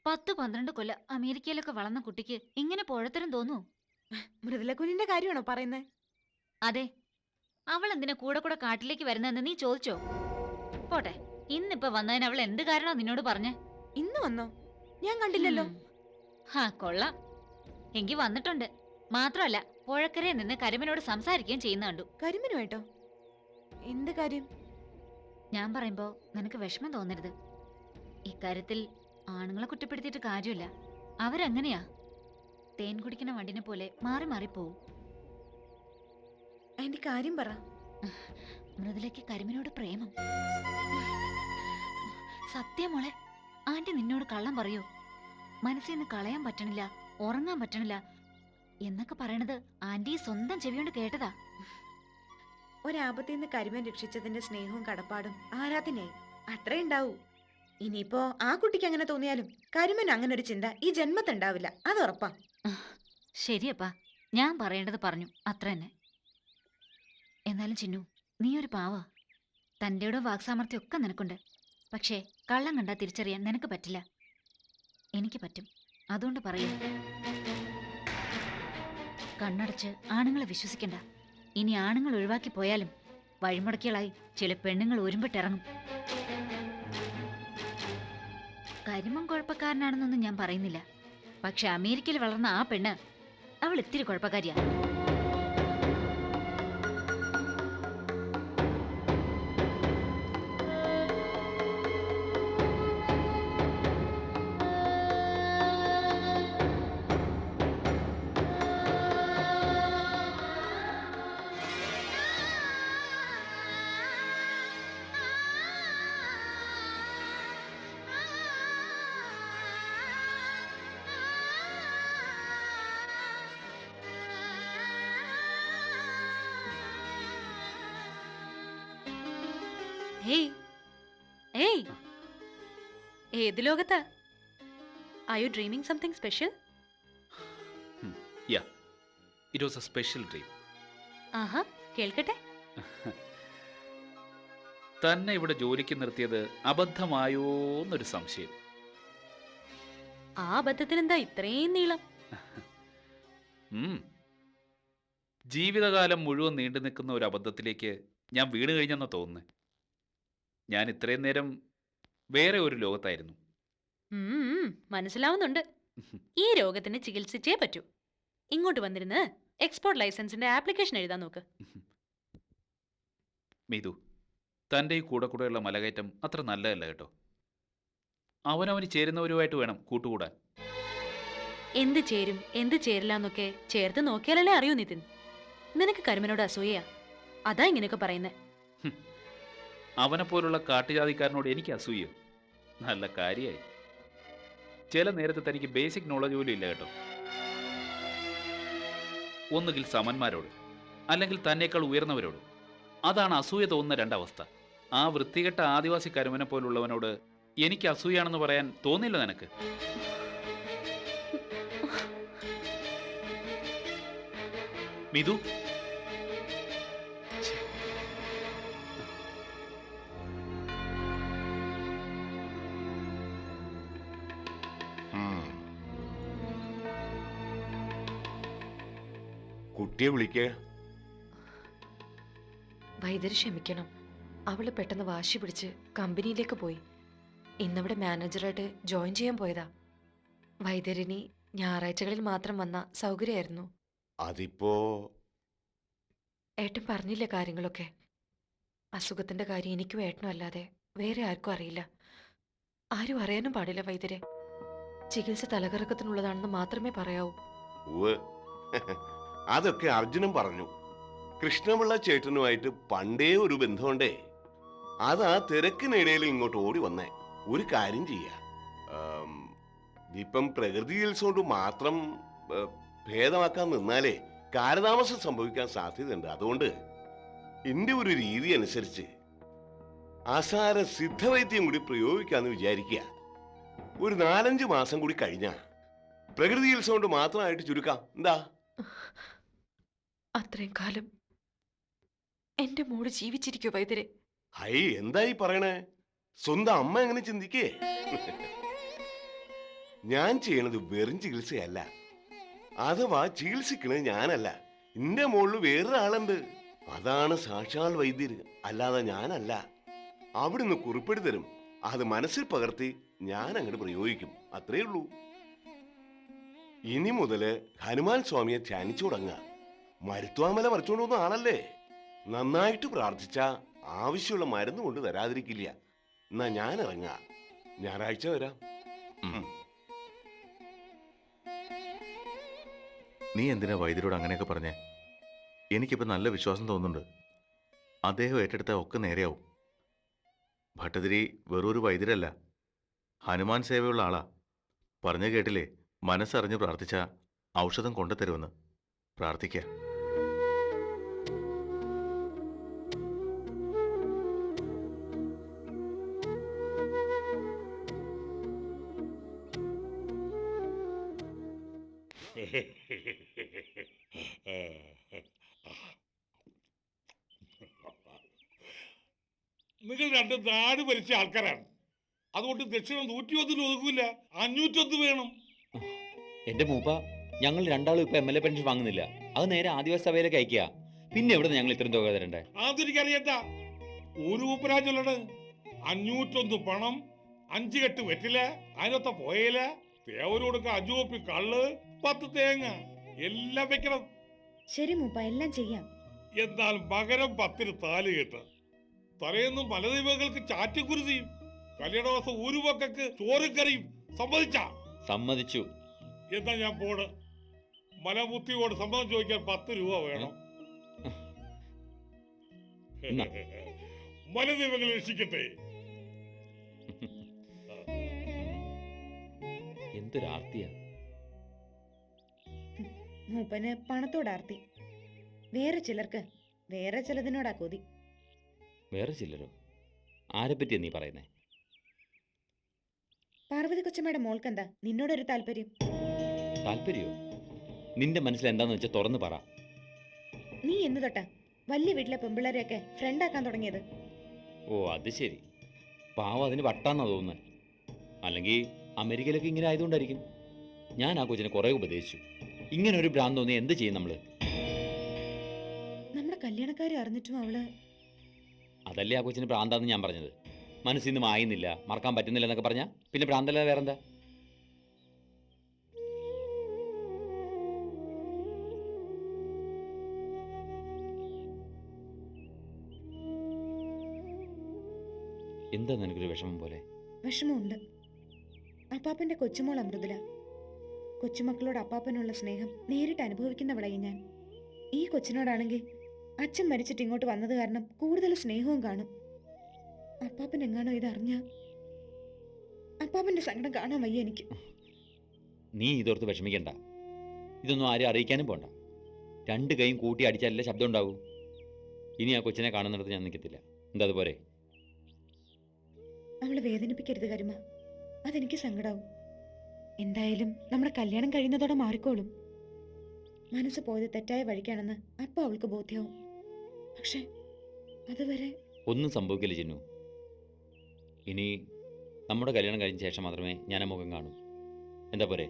10-12 കൊല്ലം അമേരിക്കയിലൊക്കെ വളർന്ന കുട്ടിക്ക് ഇങ്ങനെ പോഴത്തരം തോന്നൂ? മൃദുല കുഞ്ഞിന്റെ കാര്യമാണോ പറയുന്നത്? അതെ. അവൾ എന്തിനാ കൂടെ കൂടെ കാട്ടിലേക്ക് വരുന്നതെന്ന് നീ ചോദിച്ചോ? പോട്ടെ, ഇന്നിപ്പോ വന്നതിന് അവൾ എന്ത് കാരണോ നിന്നോട് പറഞ്ഞേ? ഇന്ന് വന്നോ? ഞാൻ ഹും. കണ്ടില്ലല്ലോ. ഹാ, കൊള്ളാം. എങ്കി വന്നിട്ടുണ്ട്. മാത്രമല്ല, പുഴക്കരയിൽ നിന്ന് കരിമനോട് സംസാരിക്കുകയും ചെയ്യുന്ന കണ്ടു. കരിമ്പിനുമായിട്ടോ? എന്ത് കാര്യം? ഞാൻ പറയുമ്പോ നിനക്ക് വിഷമം തോന്നരുത്. ഇക്കാര്യത്തിൽ ആണുങ്ങളെ കുറ്റപ്പെടുത്തിയിട്ട് കാര്യമില്ല. അവരങ്ങനെയാ. തേൻ കുടിക്കുന്ന വണ്ടിനെ പോലെ മാറി മാറി പോവും. അതിന്റെ കാര്യം പറ. മൃദുലയ്ക്ക് കരിമിനോട് പ്രേമം. സത്യം മോളെ, ആന്റി നിന്നോട് കള്ളം പറയൂ? മനസ്സിൽ നിന്ന് കളയാൻ പറ്റണില്ല, ഉറങ്ങാൻ പറ്റണില്ല എന്നൊക്കെ പറയണത് ആന്റി സ്വന്തം ചെവിയോണ്ട് കേട്ടതാ. ഒരാപത്തിൽ നിന്ന് കരിമൻ രക്ഷിച്ചതിന്റെ സ്നേഹവും കടപ്പാടും ആരാധനയായി അത്രേ ഉണ്ടാവൂ. ഇനിയിപ്പോ ആ കുട്ടിക്ക് അങ്ങനെ തോന്നിയാലും കരിമൻ അങ്ങനെ ഒരു ചിന്ത ഈ ജന്മത്തുണ്ടാവില്ല, അത് ഉറപ്പാ. ശരിയപ്പാ, ഞാൻ പറയേണ്ടത് പറഞ്ഞു, അത്ര തന്നെ. എന്നാലും ചിന്നു, നീ ഒരു പാവാ. തന്റെയുടെ വാക്സാമർത്ഥ്യം ഒക്കെ നിനക്കുണ്ട്. പക്ഷേ കള്ളം കണ്ടാ തിരിച്ചറിയാൻ നിനക്ക് പറ്റില്ല. എനിക്ക് പറ്റും. അതുകൊണ്ട് പറയൂ, കണ്ണടച്ച് ആണുങ്ങളെ വിശ്വസിക്കണ്ട. ഇനി ആണുങ്ങൾ ഒഴിവാക്കി പോയാലും വഴിമുടക്കികളായി ചില പെണ്ണുങ്ങൾ ഒരുമ്പിട്ടിറങ്ങും. കരിമം കുഴപ്പക്കാരനാണെന്നൊന്നും ഞാൻ പറയുന്നില്ല. പക്ഷെ അമേരിക്കയിൽ വളർന്ന ആ പെണ്ണ്, അവൾ ഇത്തിരി കുഴപ്പക്കാരിയാ. ഹേയ് ഏയ്, ഏത് ലോകത്താ? Are you dreaming something special? Yeah, it was a special dream. ആഹാ, കേൾക്കട്ടെ. തന്നെ ഇവിടെ ജോലിക്ക് നിർത്തിയത് അബദ്ധമായോന്നൊരു സംശയം. ആ അബദ്ധത്തിന് എന്താ ഇത്രയും നീളം? ജീവിതകാലം മുഴുവൻ നീണ്ടു നിൽക്കുന്ന ഒരു അബദ്ധത്തിലേക്ക് ഞാൻ വീണ് കഴിഞ്ഞെന്നാ തോന്നുന്നത്. ഞാൻ ഇത്രയും നേരം വേറെ ഒരു ലോകത്തായിരുന്നു. മനസ്സിലാവുന്നുണ്ട്. ഈ രോഗത്തിന് ചികിത്സിച്ചേ പറ്റൂ. ഇങ്ങോട്ട് വന്നിരുന്ന് എക്സ്പോർട്ട് ലൈസൻസിന്റെ ആപ്ലിക്കേഷൻ എഴുതാൻ നോക്ക്. മിതു, തൻ്റെ ഈ കൂടെ കൂടെയുള്ള മലകയറ്റം അത്ര നല്ലതല്ല കേട്ടോ. അവനവന് ചേരുന്നവരുമായിട്ട് വേണം കൂട്ടുകൂടാൻ. എന്ത് ചേരും എന്ത് ചേരില്ല എന്നൊക്കെ ചേർത്ത് നോക്കിയാലല്ലേ അറിയൂ നിതിൻ. നിനക്ക് കരിമനോട് അസൂയയാ, അതാ ഇങ്ങനെയൊക്കെ പറയുന്നേ. അവനെപ്പോലുള്ള കാട്ടുജാതിക്കാരനോട് എനിക്ക് അസൂയ. നല്ല കാര്യമായി. ചില നേരത്തെ തനിക്ക് ബേസിക് നോളജ് പോലും ഇല്ല കേട്ടോ. ഒന്നുകിൽ സമന്മാരോട്, അല്ലെങ്കിൽ തന്നേക്കാൾ ഉയർന്നവരോട്. അതാണ് അസൂയ തോന്നുന്ന രണ്ടവസ്ഥ. ആ വൃത്തികെട്ട ആദിവാസി കരുമനെ പോലുള്ളവനോട് എനിക്ക് അസൂയാണെന്ന് പറയാൻ തോന്നില്ല നിനക്ക്? മിതു, കുട്ടിയെ വിളിക്കുക. വൈദ്യര് ക്ഷമിക്കണം. അവള് പെട്ടെന്ന് വാശി പിടിച്ച് കമ്പനിയിലേക്ക് പോയി. ഇന്നവിടെ മാനേജറായിട്ട് ജോയിൻ ചെയ്യാൻ പോയതാ. വൈദ്യരിനി ഞായറാഴ്ചകളിൽ മാത്രം വന്ന സൗകര്യമായിരുന്നു. അതിപ്പോ ഏട്ടൻ പറഞ്ഞില്ല കാര്യങ്ങളൊക്കെ. അസുഖത്തിന്റെ കാര്യം എനിക്കും ഏട്ടനും അല്ലാതെ വേറെ ആർക്കും അറിയില്ല. ആരും അറിയാനും പാടില്ല വൈദ്യരെ. ചികിത്സ തലകറക്കത്തിനുള്ളതാണെന്ന് മാത്രമേ പറയാവൂ. ഉവ്വ്. അതൊക്കെ അർജുനൻ പറഞ്ഞു. കൃഷ്ണപിള്ള ചേട്ടനുമായിട്ട് പണ്ടേ ഒരു ബന്ധമുണ്ടേ. അതാ തിരക്കിനിടയിൽ ഇങ്ങോട്ട് ഓടി വന്നേ. ഒരു കാര്യം ചെയ്യാ, ഇപ്പം പ്രകൃതി ചികിത്സ കൊണ്ട് മാത്രം ഭേദമാക്കാൻ നിന്നാലേ കാലതാമസം സംഭവിക്കാൻ സാധ്യതയുണ്ട്. അതുകൊണ്ട് എന്റെ ഒരു രീതി അനുസരിച്ച് ആസാര സിദ്ധവൈദ്യം കൂടി പ്രയോഗിക്കാന്ന് വിചാരിക്കുക. ഒരു 4-5 മാസം കൂടി കഴിഞ്ഞാ പ്രകൃതി ചികിത്സ കൊണ്ട് മാത്രമായിട്ട് ചുരുക്കാം. എന്താ? അത്രയും കാലം എന്റെ മോള് ജീവിച്ചിരിക്കോ വൈദ്യരെ? ഹൈ, എന്തായി പറയണേ? സ്വന്തം അമ്മ എങ്ങനെ ചിന്തിക്കേ? ഞാൻ ചെയ്യണത് വെറും ചികിത്സയല്ല. അഥവാ ചികിത്സിക്കണത് ഞാനല്ല, എന്റെ മുകളിൽ വേറൊരാളുണ്ട്. അതാണ് സാക്ഷാൽ വൈദ്യര്, അല്ലാതെ ഞാനല്ല. അവിടുന്ന് കുറിപ്പെടി തരും, അത് മനസ്സിൽ പകർത്തി ഞാൻ അങ്ങോട്ട് പ്രയോഗിക്കും, അത്രേ ഉള്ളൂ. ഇനി മുതല് ഹനുമാൻ സ്വാമിയെ ധ്യാനിച്ചു തുടങ്ങുക. മരുത്വാമല മറിച്ചോണ്ട് പോകുന്ന ആളല്ലേ. നന്നായിട്ട് പ്രാർത്ഥിച്ച ആവശ്യമുള്ള മരുന്ന് കൊണ്ട് തരാതിരിക്കില്ല. എന്നാ ഞാൻ ഇറങ്ങാം, ഞായറാഴ്ച വരാം. നീ എന്തിനാ വൈദ്യരോട് അങ്ങനെയൊക്കെ പറഞ്ഞേ? എനിക്കിപ്പോൾ നല്ല വിശ്വാസം തോന്നുന്നുണ്ട്. അദ്ദേഹം ഏറ്റെടുത്താൽ ഒക്കെ നേരെയാവും. ഭട്ടതിരി വെറൊരു വൈദ്യരല്ല, ഹനുമാൻ സേവയുള്ള ആളാ. പറഞ്ഞു കേട്ടില്ലേ, മനസ്സറിഞ്ഞ് പ്രാർത്ഥിച്ച ഔഷധം കൊണ്ടുതരുമെന്ന്. പ്രാർത്ഥിക്കുക. നിങ്ങൾ രണ്ടും നാട് ഭരിച്ച ആൾക്കാരാണ്. അതുകൊണ്ട് ദക്ഷിണ 101 ഒതുക്കില്ല, 501 വേണം. എന്റെ മൂപ്പ, ഞങ്ങൾ രണ്ടാളും ഇപ്പൊ MLA പെൻഷൻ വാങ്ങുന്നില്ല. അത് നേരെ ആദിവാസി സഭയിലേക്ക് അയക്കുക. പിന്നെ എവിടെ ഞങ്ങൾ ഇത്രയും തുക തരണ്ടേ? അതെനിക്കറിയണ്ട. ഒരു ഉപ്പരാജുള്ളത് 501 പണം, 5 കെട്ട് വെറ്റില, അതിനൊത്ത പോയല, തേവരോടൊക്കെ 5 കോപ്പി കള്ള്, 10 തേങ്ങ എല്ലാം വെക്കണം. ശരി മൂപ്പ, എല്ലാം ചെയ്യാം. എന്നാൽ മകരം 10 താലി കെട്ട്, തലേന്നും പല ദൈവങ്ങൾക്ക് ചാറ്റിക്കുരുതിയും, കല്യാണ ദിവസം ഒരു പക്കക്ക് ചോറും കറിയും. സമ്മതിച്ച? സമ്മതിച്ചു. എന്നാ ഞാൻ പോണ്. മലമുത്തിയോട് സമ്മതം ചോദിക്കാൻ 10 രൂപ വേണം. എന്നാ? മലദൈവങ്ങൾ രക്ഷിക്കട്ടെ. എന്തൊരാർത്തിയാ. മൂപ്പന് പണത്തോടാർത്തി, വേറെ ചിലർക്ക് വേറെ ചിലതിനോടാ കൊതി. വേറെ ചില്ലരോ? ആരെ പറ്റിയാ നീ പറയുന്നേ? പാർവതി കൊച്ചമ്മയുടെ മോൾക്കെന്താ നിന്നോടൊരു താല്പര്യം? താല്പര്യോ? നിന്റെ മനസ്സിൽ എന്താന്ന് വെച്ചാൽ തുറന്നു പറ. നീ എന്ന് തൊട്ടാ വലിയ വീട്ടിലെ പെമ്പിള്ളേരെയൊക്കെ ഫ്രണ്ടാക്കാൻ തുടങ്ങിയത്? ഓ, അത് ശരി. പാവം അതിന് വട്ടാന്നാ തോന്നുന്നത്. അല്ലെങ്കിൽ അമേരിക്കയിലൊക്കെ ഇങ്ങനെ ആയതുകൊണ്ടായിരിക്കും. ഞാൻ ആ കൊച്ചിനെ കുറെ ഉപദേശിച്ചു. ഇങ്ങനെ ഒരു ഭ്രാന്ത് തോന്നി എന്ത് ചെയ്യും നമ്മള്? നമ്മുടെ കല്യാണക്കാരെ അറിഞ്ഞിട്ടും അവള്... അതല്ലേ ആ കൊച്ചിന് ഭ്രാന്താന്ന് ഞാൻ പറഞ്ഞത്. മനസ്സിൽ നിന്ന് മായുന്നില്ല, മറക്കാൻ പറ്റുന്നില്ല എന്നൊക്കെ പറഞ്ഞാൽ പിന്നെ ഭ്രാന്തല്ല വേറെന്താ? എന്താ നിനക്കൊരു വിഷമം പോലെ? വിഷമമുണ്ട്. അപ്പാപ്പന്റെ കൊച്ചുമോൾ അമൃതുല. കൊച്ചുമക്കളോട് അപ്പാപ്പനുള്ള സ്നേഹം നേരിട്ട് അനുഭവിക്കുന്നവളായി ഞാൻ. ഈ കൊച്ചിനോടാണെങ്കിൽ അച്ഛൻ മരിച്ചിട്ട് ഇങ്ങോട്ട് വന്നത് കാരണം കൂടുതൽ സ്നേഹവും കാണും. അപ്പാപ്പൻ എങ്ങാണോ ഇതറിഞ്ഞ അപ്പാപ്പന്റെ സങ്കടം കാണാൻ വയ്യ എനിക്ക്. നീ ഇതോർത്ത് വിഷമിക്കണ്ട. ഇതൊന്നും ആരും അറിയിക്കാനും പോണ്ട. 2 കൈയും കൂട്ടി അടിച്ചാലല്ലേ ശബ്ദം ഉണ്ടാവൂ. ഇനി ആ കൊച്ചിനെ കാണുന്നിടത്ത് ഞാൻ നിൽക്കത്തില്ല. എന്താ അതുപോലെ? അവളെ വേദനിപ്പിക്കരുത് കരുമ, അതെനിക്ക് സങ്കടാവും. എന്തായാലും നമ്മുടെ കല്യാണം കഴിയുന്നതോടെ മാറിക്കോളും. മനസ്സ് പോയത് തെറ്റായ വഴിക്കാണെന്ന് അപ്പൊ അവൾക്ക് ബോധ്യവും. പക്ഷെ അതുവരെ ഒന്നും സംഭവിക്കില്ല ചിന്നു. ഇനി നമ്മുടെ കല്യാണം കഴിഞ്ഞ ശേഷം മാത്രമേ ഞാൻ ആ മുഖം കാണൂ. എന്താ പോരെ?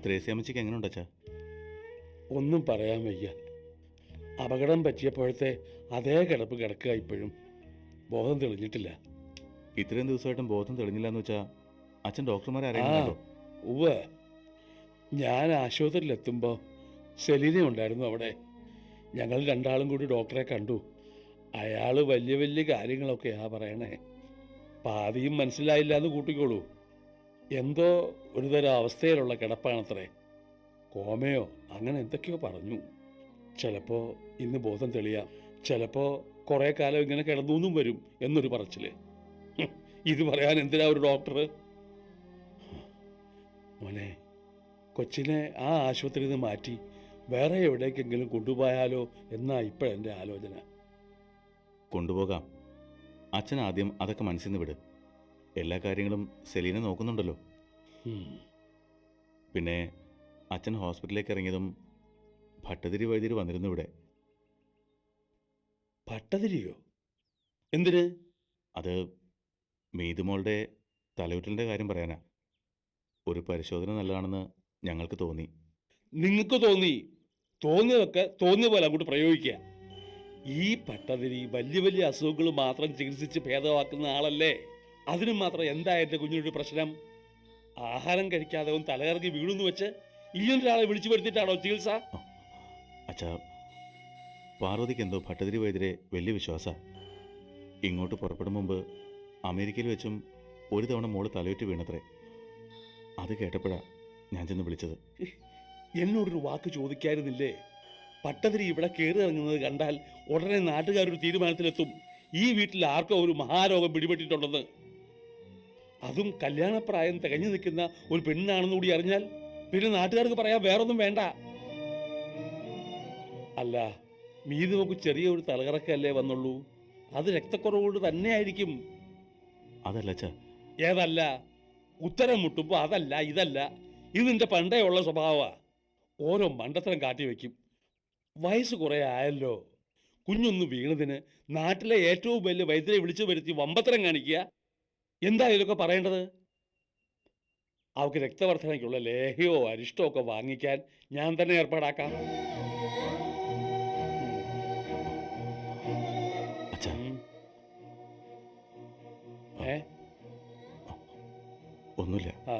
ത്രേസ്യാമ്മച്ചിക്ക് എങ്ങനെയുണ്ട് അച്ഛാ? ഒന്നും പറയാൻ വയ്യ. അപകടം പറ്റിയപ്പോഴത്തെ അതേ കിടപ്പ് കിടക്കുക. ഇപ്പോഴും ബോധം തെളിഞ്ഞിട്ടില്ല. ഇത്രയും ദിവസമായിട്ടും ബോധം തെളിഞ്ഞില്ല എന്ന് വെച്ചാൽ അച്ഛൻ ഡോക്ടർമാരെ അറിയാമല്ലോ. ഉവ്വ്, ഞാൻ ആശുപത്രിയിലെത്തുമ്പോൾ സെലീന ഉണ്ടായിരുന്നു അവിടെ. ഞങ്ങൾ രണ്ടാളും കൂടി ഡോക്ടറെ കണ്ടു. അയാൾ വലിയ വലിയ കാര്യങ്ങളൊക്കെയാ പറയണേ. പാതിയും മനസ്സിലായില്ല എന്ന് കൂട്ടിക്കോളൂ. എന്തോ ഒരുതരം അവസ്ഥയിലുള്ള കിടപ്പാണത്രേ. കോമയോ അങ്ങനെ എന്തൊക്കെയോ പറഞ്ഞു. ചിലപ്പോ ഇന്ന് ബോധം തെളിയാം, ചിലപ്പോ കുറെ കാലം ഇങ്ങനെ കിടന്നൂന്നും വരും എന്നൊരു പറച്ചില്. ഇത് പറയാൻ എന്തിനാ ഒരു ഡോക്ടർ? മോനെ, കൊച്ചിനെ ആ ആശുപത്രിയിൽ നിന്ന് മാറ്റി വേറെ എവിടേക്കെങ്കിലും കൊണ്ടുപോയാലോ എന്നാ ഇപ്പോഴെൻ്റെ ആലോചന. കൊണ്ടുപോകാം. അച്ഛൻ ആദ്യം അതൊക്കെ മനസ്സിൽ നിന്ന് വിട്. എല്ലാ കാര്യങ്ങളും സെലീന നോക്കുന്നുണ്ടല്ലോ. ഉം. പിന്നെ അച്ഛൻ ഹോസ്പിറ്റലിലേക്ക് ഇറങ്ങിയതും ഭട്ടതിരി വൈദ്യർ വന്നിരുന്നു ഇവിടെ. പട്ടതിരിയോ? എന്തിന്? അത് മീതുമോളുടെ തലയുറ്റലിൻ്റെ കാര്യം പറയാനാ. ഒരു പരിശോധന നല്ലതാണെന്ന് ഞങ്ങൾക്ക് തോന്നി. നിങ്ങൾക്ക് തോന്നി? തോന്നിയതൊക്കെ തോന്നിയ പോലെ അങ്ങോട്ട് പ്രയോഗിക്കുക. ഈ പട്ടതിരി വലിയ വലിയ അസുഖങ്ങൾ മാത്രം ചികിത്സിച്ച് ഭേദമാക്കുന്ന ആളല്ലേ. അതിനും മാത്രം എന്താ എൻ്റെ കുഞ്ഞിനൊരു പ്രശ്നം? ആഹാരം കഴിക്കാതെ ഒന്ന് തലകറങ്ങി വീഴുന്നു വെച്ച് ഇങ്ങനൊരാളെ വിളിച്ചു വരുത്തിയിട്ടാണോ ചികിത്സ? അച്ഛാ, പാർവതിക്ക് എന്തോ ഭട്ടതിരി വൈദ്യരെ വലിയ വിശ്വാസമാണ്. ഇങ്ങോട്ട് പുറപ്പെടും മുമ്പ് അമേരിക്കയിൽ വെച്ചും ഒരു തവണ മോള് തലയുറ്റ് വീണത്രേ. അത് കേട്ടപ്പോഴാ ഞാൻ ചെന്ന് വിളിച്ചത്. എന്നോടൊരു വാക്ക് ചോദിക്കായിരുന്നില്ലേ? പട്ടതിരി ഇവിടെ കയറി ഇറങ്ങുന്നത് കണ്ടാൽ ഉടനെ നാട്ടുകാരൊരു തീരുമാനത്തിലെത്തും ഈ വീട്ടിൽ ആർക്കോ ഒരു മഹാരോഗം പിടിപെട്ടിട്ടുണ്ടെന്ന്. അതും കല്യാണപ്രായം തികഞ്ഞു നിൽക്കുന്ന ഒരു പെണ്ണാണെന്ന് കൂടി അറിഞ്ഞാൽ പിന്നെ നാട്ടുകാർക്ക് പറയാൻ വേറൊന്നും വേണ്ട. അല്ല, മീതി നമുക്ക് ചെറിയൊരു തലകറക്കല്ലേ വന്നുള്ളൂ. അത് രക്തക്കുറവുകൊണ്ട് തന്നെ ആയിരിക്കും. അതല്ല അച്ഛാ. ഏതല്ല? ഉത്തരം മുട്ടുമ്പോ അതല്ല ഇതല്ല. ഇത് നിന്റെ പണ്ടേ ഉള്ള സ്വഭാവമാ. ഓരോ മണ്ടത്തരം കാട്ടിവെക്കും. വയസ്സ് കുറെ ആയല്ലോ. കുഞ്ഞൊന്ന് വീണതിന് നാട്ടിലെ ഏറ്റവും വലിയ വൈദ്യരെ വിളിച്ചു വരുത്തി വമ്പത്തരം കാണിക്കുക. എന്താ ഇതൊക്കെ പറയേണ്ടത്? അവർക്ക് രക്തവർദ്ധനയ്ക്കുള്ള ലേഹ്യമോ അരിഷ്ടമോ ഒക്കെ വാങ്ങിക്കാൻ ഞാൻ തന്നെ ഏർപ്പാടാക്കാം. അച്ഛാ, ഏ? ഒന്നുമില്ല. ആ.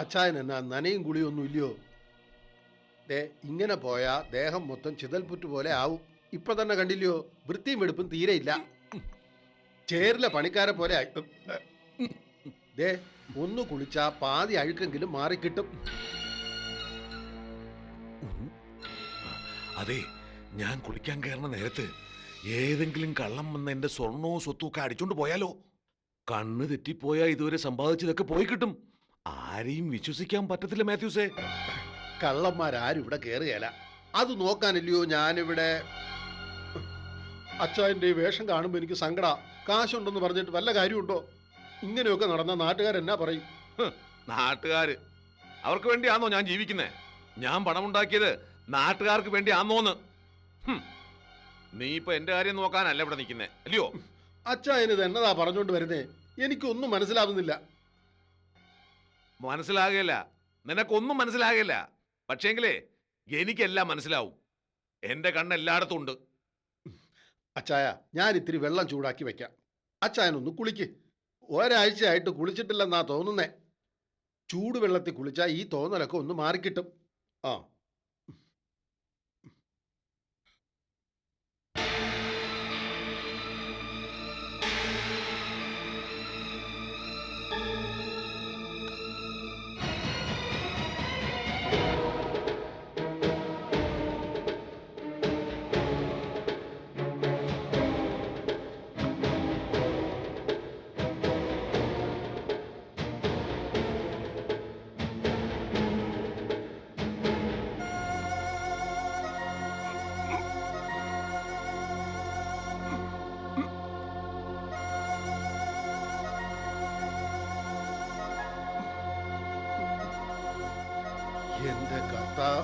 അച്ചായൻ എന്നാ നനയും കുളിയൊന്നും ഇല്ലയോ? ദേ ഇങ്ങനെ പോയാ ദേഹം മൊത്തം ചിതൽപുറ്റ് പോലെ ആവും. ഇപ്പൊ തന്നെ കണ്ടില്ലയോ, വൃത്തിയും വെടുപ്പും തീരെയില്ല. ചേറിലെ പണിക്കാരെ പോലെ ആയി. ദേ ഒന്ന് കുളിച്ചാ പാതി അഴുക്കെങ്കിലും മാറിക്കിട്ടും. അതെ, ഞാൻ കുളിക്കാൻ കയറുന്ന നേരത്ത് ഏതെങ്കിലും കള്ളം വന്ന് എന്റെ സ്വർണവും സ്വത്തും ഒക്കെ അടിച്ചോണ്ട് പോയാലോ? കണ്ണ് തെറ്റിപ്പോയാ ഇതുവരെ സമ്പാദിച്ചതൊക്കെ പോയി കിട്ടും. ആരെയും വിശ്വസിക്കാൻ പറ്റത്തില്ല മാത്യൂസേ. കള്ളന്മാരാരും ഇവിടെ കയറുകയല്ല. അത് നോക്കാനില്ലയോ ഞാനിവിടെ. അച്ചായന്റെ ഈ വേഷം കാണുമ്പോൾ എനിക്ക് സങ്കട. കാശുണ്ടെന്ന് പറഞ്ഞിട്ട് വല്ല കാര്യമുണ്ടോ? ഇങ്ങനെയൊക്കെ നടന്ന നാട്ടുകാരെന്നാ പറയും? നാട്ടുകാര് അവർക്ക് വേണ്ടിയാണോ ഞാൻ ജീവിക്കുന്നേ? ഞാൻ പണമുണ്ടാക്കിയത് നാട്ടുകാർക്ക് വേണ്ടിയാണോന്ന്? നീ ഇപ്പൊ എന്റെ കാര്യം നോക്കാനല്ല ഇവിടെ നിൽക്കുന്നേ, അല്ലയോ? അച്ചായന് ഇത് എന്നതാ പറഞ്ഞോണ്ട് വരുന്നേ? എനിക്കൊന്നും മനസ്സിലാവുന്നില്ല. മനസ്സിലാകില്ല, നിനക്കൊന്നും മനസ്സിലാകില്ല. പക്ഷേങ്കിലേ എനിക്കെല്ലാം മനസ്സിലാവും. എന്റെ കണ്ണ് എല്ലായിടത്തും ഉണ്ട്. അച്ചായ, ഞാൻ ഇത്തിരി വെള്ളം ചൂടാക്കി വെക്കാം. അച്ചായനൊന്ന് കുളിക്ക്. ഒരാഴ്ചയായിട്ട് കുളിച്ചിട്ടില്ലെന്നാ തോന്നുന്നേ. ചൂടുവെള്ളത്തിൽ കുളിച്ചാൽ ഈ തോന്നലൊക്കെ ഒന്ന് മാറിക്കിട്ടും. ആ എന്റെ കർത്താവ്.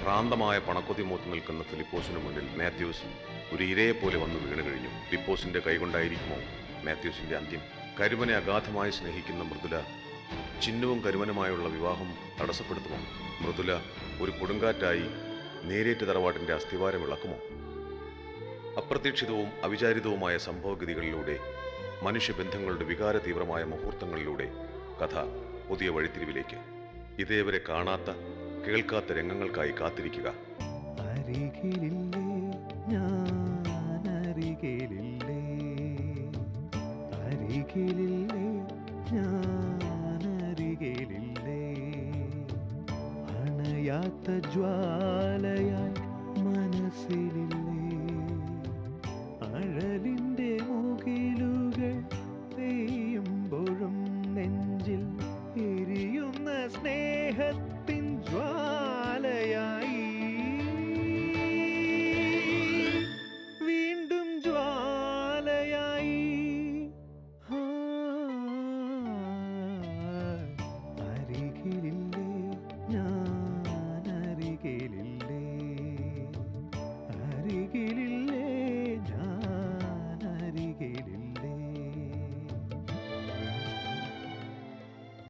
ഭ്രാന്തമായ പണക്കൊതി മൂത്ത് നിൽക്കുന്ന ഫിലിപ്പോസിന് മുന്നിൽ മാത്യൂസ് ഒരു ഇരയെ പോലെ വന്നു വീണു കഴിഞ്ഞു. ഫിലിപ്പോസിന്റെ കൈകൊണ്ടായിരിക്കുമോ മാത്യൂസിന്റെ അന്ത്യം? കരുമനെ അഗാധമായി സ്നേഹിക്കുന്ന മൃദുല ചിന്നുവും കരുമനുമായുള്ള വിവാഹം തടസ്സപ്പെടുത്തുമോ? മൃദുല ഒരു കൊടുങ്കാറ്റായി നേരേറ്റ് തറവാട്ടിന്റെ അസ്ഥിവാരം ഇളക്കുമോ? അപ്രതീക്ഷിതവും അവിചാരിതവുമായ സംഭവഗതികളിലൂടെ മനുഷ്യബന്ധങ്ങളുടെ വികാര തീവ്രമായ മുഹൂർത്തങ്ങളിലൂടെ കഥ പുതിയ വഴിത്തിരിവിലേക്ക്. ഇതേവരെ കാണാത്ത കേൾക്കാത്ത രംഗങ്ങൾക്കായി കാത്തിരിക്കുക. അരികിലില്ലേ ഞാൻ അരികിലില്ലേ, അരികിലില്ലേ ഞാൻ അരികിലില്ലേ, അണയാത്ത ജ്വാലയായി മനസ്സിലില്ലേ.